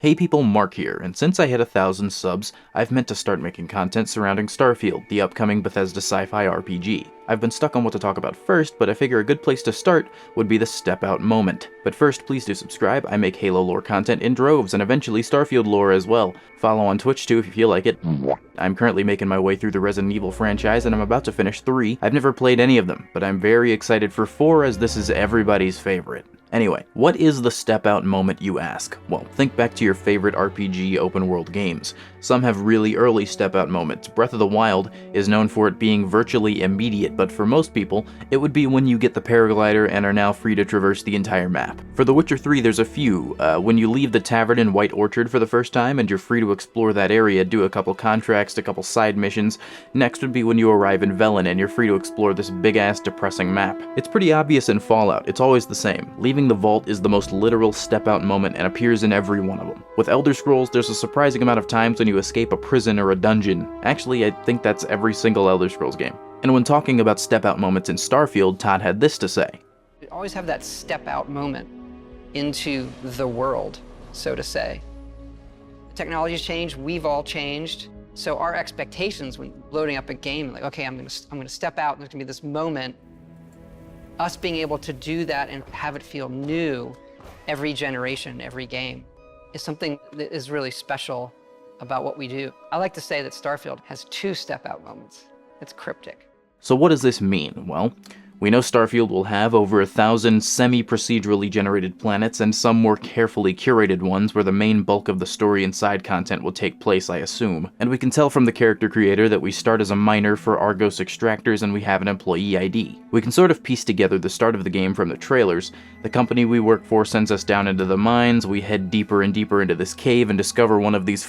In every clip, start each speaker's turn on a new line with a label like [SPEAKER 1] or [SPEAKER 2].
[SPEAKER 1] Hey people, Mark here, and since I hit 1,000 subs, I've meant to start making content surrounding Starfield, the upcoming Bethesda sci-fi RPG. I've been stuck on what to talk about first, but I figure a good place to start would be the step out moment. But first, please do subscribe. I make Halo lore content in droves, and eventually Starfield lore as well. Follow on Twitch too if you feel like it. I'm currently making my way through the Resident Evil franchise, and I'm about to finish 3. I've never played any of them, but I'm very excited for 4 as this is everybody's favorite. Anyway, what is the step out moment, you ask? Well, think back to your favorite RPG open world games. Some have really early step out moments. Breath of the Wild is known for it being virtually immediate, but for most people, it would be when you get the paraglider and are now free to traverse the entire map. For The Witcher 3, there's a few. When you leave the tavern in White Orchard for the first time and you're free to explore that area, do a couple contracts, a couple side missions. Next would be when you arrive in Velen and you're free to explore this big-ass depressing map. It's pretty obvious in Fallout, it's always the same. Leaving the vault is the most literal step-out moment and appears in every one of them. With Elder Scrolls, there's a surprising amount of times when you escape a prison or a dungeon. Actually, I think that's every single Elder Scrolls game. And when talking about step-out moments in Starfield, Todd had this to say.
[SPEAKER 2] You always have that step-out moment into the world, so to say. Technology's changed, we've all changed, so our expectations when loading up a game, like, okay, I'm gonna step out, and there's gonna be this moment. Us being able to do that and have it feel new every generation, every game, is something that is really special about what we do. I like to say that Starfield has 2 step-out moments. It's cryptic.
[SPEAKER 1] So what does this mean? Well, we know Starfield will have over 1,000 semi-procedurally generated planets and some more carefully curated ones where the main bulk of the story and side content will take place, I assume. And we can tell from the character creator that we start as a miner for Argos extractors and we have an employee ID. We can sort of piece together the start of the game from the trailers. The company we work for sends us down into the mines, we head deeper and deeper into this cave and discover one of these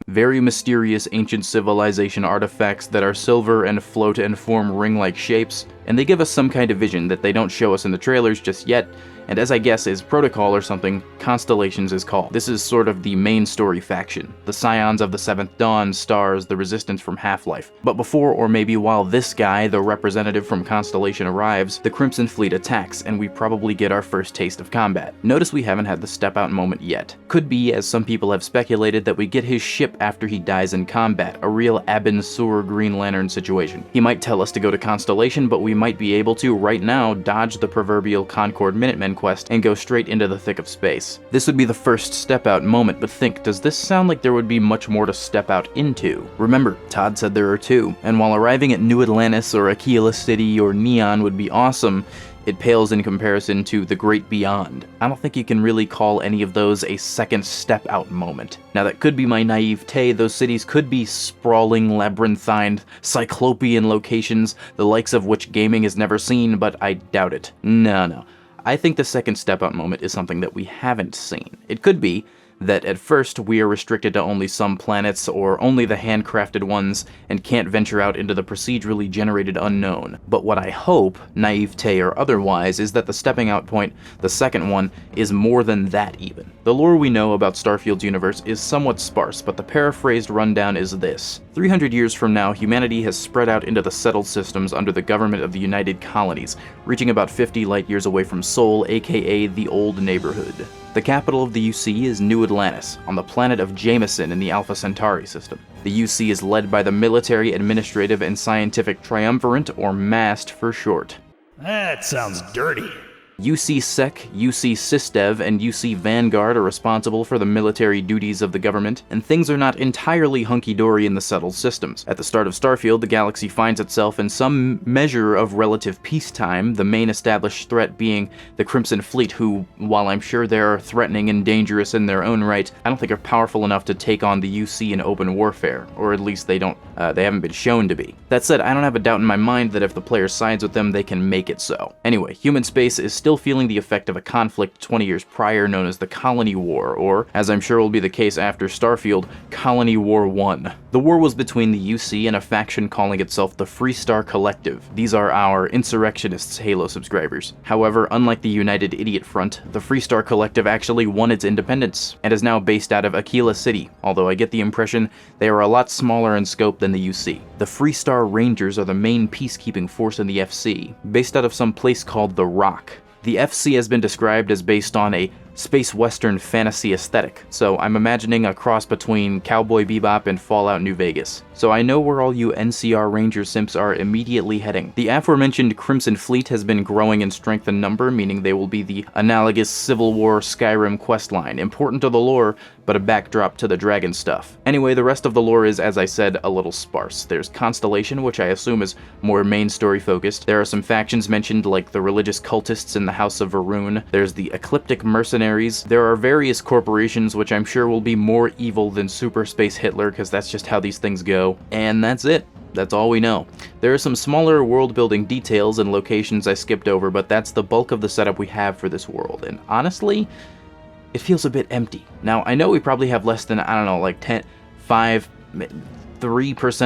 [SPEAKER 1] very mysterious ancient civilization artifacts that are silver and float and form ring-like shapes, and they give us some kind of vision that they don't show us in the trailers just yet, and as I guess is Protocol or something, Constellations is called. This is sort of the main story faction. The Scions of the Seventh Dawn, Stars, the Resistance from Half-Life. But before or maybe while this guy, the representative from Constellation, arrives, the Crimson Fleet attacks, and we probably get our first taste of combat. Notice we haven't had the step-out moment yet. Could be, as some people have speculated, that we get his ship after he dies in combat, a real Abin Sur Green Lantern situation. He might tell us to go to Constellation, but we might be able to, right now, dodge the proverbial Concord Minutemen quest and go straight into the thick of space. This would be the first step-out moment, but think, does this sound like there would be much more to step out into? Remember, Todd said there are 2, and while arriving at New Atlantis or Aquila City or Neon would be awesome, it pales in comparison to the Great Beyond. I don't think you can really call any of those a second step-out moment. Now that could be my naivete, those cities could be sprawling, labyrinthine, cyclopean locations, the likes of which gaming has never seen, but I doubt it. No. I think the second step-out moment is something that we haven't seen. It could be that at first we are restricted to only some planets or only the handcrafted ones and can't venture out into the procedurally generated unknown. But what I hope, naivete or otherwise, is that the stepping out point, the second one, is more than that even. The lore we know about Starfield's universe is somewhat sparse, but the paraphrased rundown is this. 300 years from now, humanity has spread out into the settled systems under the government of the United Colonies, reaching about 50 light years away from Sol, aka the Old Neighborhood. The capital of the UC is New Atlantis, on the planet of Jameson in the Alpha Centauri system. The UC is led by the Military, Administrative, and Scientific Triumvirate, or MAST for short.
[SPEAKER 3] That sounds dirty.
[SPEAKER 1] UC Sec, UC Sysdev, and UC Vanguard are responsible for the military duties of the government, and things are not entirely hunky-dory in the settled systems. At the start of Starfield, the galaxy finds itself in some measure of relative peacetime, the main established threat being the Crimson Fleet, who, while I'm sure they're threatening and dangerous in their own right, I don't think are powerful enough to take on the UC in open warfare, or at least they haven't been shown to be. That said, I don't have a doubt in my mind that if the player sides with them, they can make it so. Anyway, human space is still feeling the effect of a conflict 20 years prior known as the Colony War, or, as I'm sure will be the case after Starfield, Colony War 1. The war was between the UC and a faction calling itself the Freestar Collective. These are our insurrectionists Halo subscribers. However, unlike the United Idiot Front, the Freestar Collective actually won its independence, and is now based out of Aquila City, although I get the impression they are a lot smaller in scope than the UC. The Freestar Rangers are the main peacekeeping force in the FC, based out of some place called The Rock. The FC has been described as based on a space western fantasy aesthetic, so I'm imagining a cross between Cowboy Bebop and Fallout New Vegas. So I know where all you NCR Ranger simps are immediately heading. The aforementioned Crimson Fleet has been growing in strength and number, meaning they will be the analogous Civil War Skyrim questline, important to the lore, but a backdrop to the dragon stuff. Anyway, the rest of the lore is, as I said, a little sparse. There's Constellation, which I assume is more main story focused. There are some factions mentioned, like the religious cultists in the House of Varun. There's the Ecliptic Mercenaries. There are various corporations, which I'm sure will be more evil than Super Space Hitler, because that's just how these things go. And that's it. That's all we know. There are some smaller world-building details and locations I skipped over, but that's the bulk of the setup we have for this world. And honestly, it feels a bit empty. Now, I know we probably have less than, I don't know, like 3%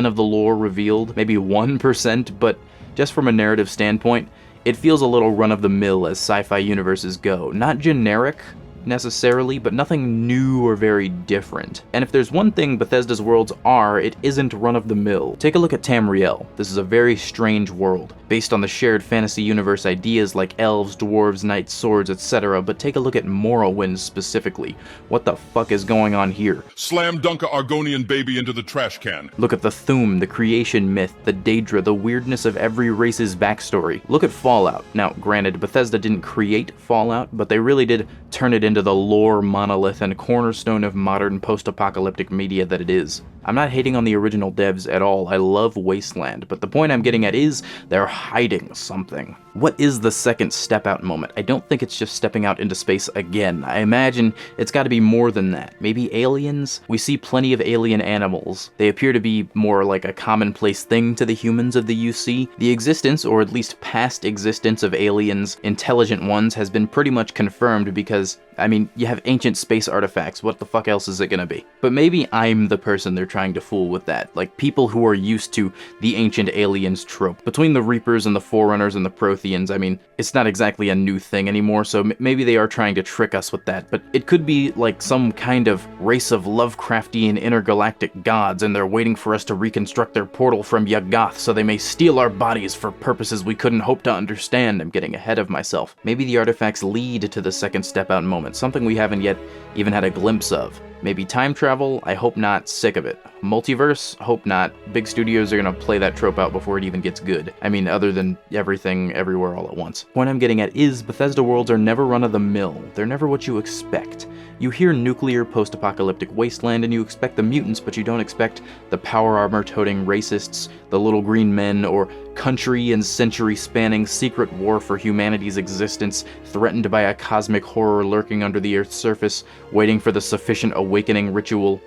[SPEAKER 1] of the lore revealed, maybe 1%, but just from a narrative standpoint, it feels a little run-of-the-mill as sci-fi universes go. Not generic, necessarily, but nothing new or very different. And if there's one thing Bethesda's worlds are, it isn't run-of-the-mill. Take a look at Tamriel. This is a very strange world, based on the shared fantasy universe ideas like elves, dwarves, knights, swords, etc., but take a look at Morrowind specifically. What the fuck is going on here?
[SPEAKER 4] Slam dunk a Argonian baby into the trash can.
[SPEAKER 1] Look at the Thu'um, the creation myth, the Daedra, the weirdness of every race's backstory. Look at Fallout. Now, granted, Bethesda didn't create Fallout, but they really did turn it into the lore monolith and cornerstone of modern post-apocalyptic media that it is. I'm not hating on the original devs at all. I love Wasteland, but the point I'm getting at is they're hiding something. What is the second step out moment? I don't think it's just stepping out into space again. I imagine it's got to be more than that. Maybe aliens? We see plenty of alien animals. They appear to be more like a commonplace thing to the humans of the UC. The existence, or at least past existence, of aliens, intelligent ones, has been pretty much confirmed because, I mean, you have ancient space artifacts. What the fuck else is it gonna be? But maybe I'm the person they're trying to fool with that. Like, people who are used to the ancient aliens trope. Between the Reapers and the Forerunners and the Protheans, I mean, it's not exactly a new thing anymore, so maybe they are trying to trick us with that. But it could be like some kind of race of Lovecraftian intergalactic gods, and they're waiting for us to reconstruct their portal from Yuggoth so they may steal our bodies for purposes we couldn't hope to understand. I'm getting ahead of myself. Maybe the artifacts lead to the second step out moment, something we haven't yet even had a glimpse of. Maybe time travel? I hope not. Sick of it. Multiverse? Hope not. Big studios are gonna play that trope out before it even gets good. I mean, other than everything, everywhere, all at once. Point I'm getting at is Bethesda worlds are never run-of-the-mill. They're never what you expect. You hear nuclear post-apocalyptic wasteland and you expect the mutants, but you don't expect the power armor-toting racists, the little green men, or country and century-spanning secret war for humanity's existence, threatened by a cosmic horror lurking under the Earth's surface, waiting for the sufficient awakening ritual.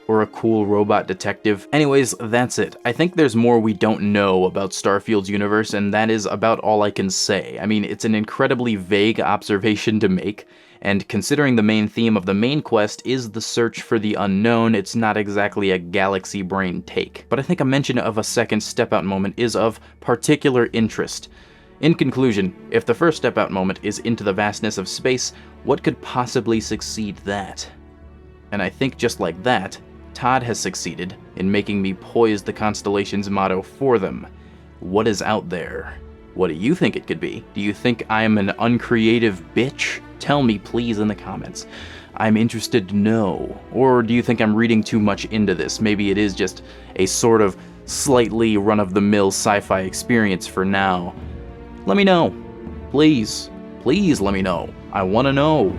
[SPEAKER 1] Or a cool robot detective. Anyways, that's it. I think there's more we don't know about Starfield's universe, and that is about all I can say. I mean, it's an incredibly vague observation to make, and considering the main theme of the main quest is the search for the unknown, it's not exactly a galaxy brain take. But I think a mention of a second step-out moment is of particular interest. In conclusion, if the first step-out moment is into the vastness of space, what could possibly succeed that? And I think just like that, Todd has succeeded in making me poise the Constellation's motto for them. What is out there? What do you think it could be? Do you think I'm an uncreative bitch? Tell me please in the comments. I'm interested to know. Or do you think I'm reading too much into this? Maybe it is just a sort of slightly run-of-the-mill sci-fi experience for now. Let me know. Please. Please let me know. I want to know.